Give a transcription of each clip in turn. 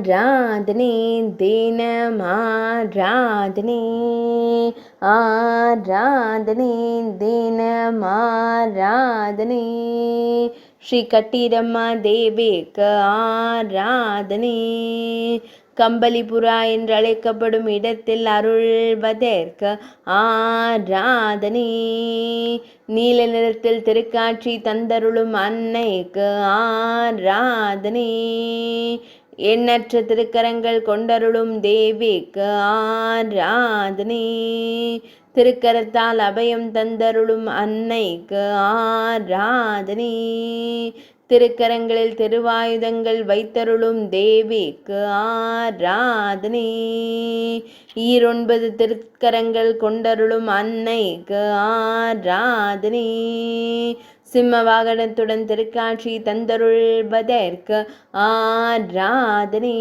ஆராதனை தினம் ஆராதனை ஆராதனை தினம் ஆராதனை ஸ்ரீ கட்டீரம்மா தேவிக்கு ஆராதனை கம்பளிபுரா என்று அழைக்கப்படும் இடத்தில் அருள்வதற்கு ஆராதனை நீல நிறத்தில் திருக்காட்சி தந்தருளும் அன்னைக்கு ஆராதனை எண்ணற்ற திருக்கரங்கள் கொண்டருளும் தேவிக்கு ஆராதனை திருக்கரத்தால் அபயம் தந்தருளும் அன்னைக்கு ஆராதனை திருக்கரங்களில் திருவாயுதங்கள் வைத்தருளும் தேவிக்கு ஆராதனை ஈரொன்பது திருக்கரங்கள் கொண்டருளும் அன்னைக்கு ஆராதனை சிம்ம வாகனத்துடன் திருக்காட்சி தந்தருள்வதற்கு ஆராதனை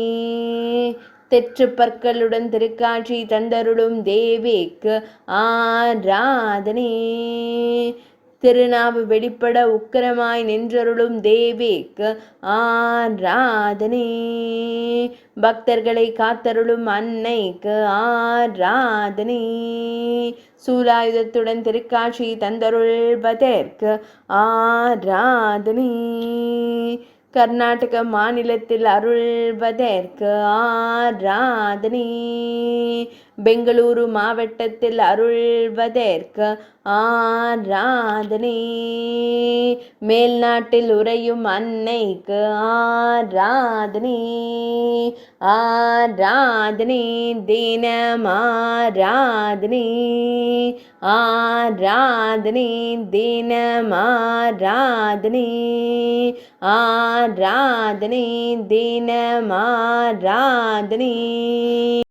தெற்று பற்களுடன் திருக்காட்சி தந்தருளும் தேவிக்கு ஆராதனை திருநாவு வெளிப்பட உக்கிரமாய் நின்றருளும் தேவிக்கு ஆராதனை பக்தர்களை காத்தருளும் அன்னைக்கு ஆராதனை சூலாயுதத்துடன் திருக்காட்சி தந்தருள்வதற்கு ஆராதனை கர்நாடக மாநிலத்தில் அருள்வதற்கு ஆராதனை பெங்களூரு மாவட்டத்தில் அருள்வதற்கு ஆராதனை மேல்நாட்டில் உறையும் அன்னைக்கு ஆராதனை ஆராதனை தினம் ஆராதனை ஆராதனை தினம் ஆராதனை ஆராதனை தினம் ஆராதனை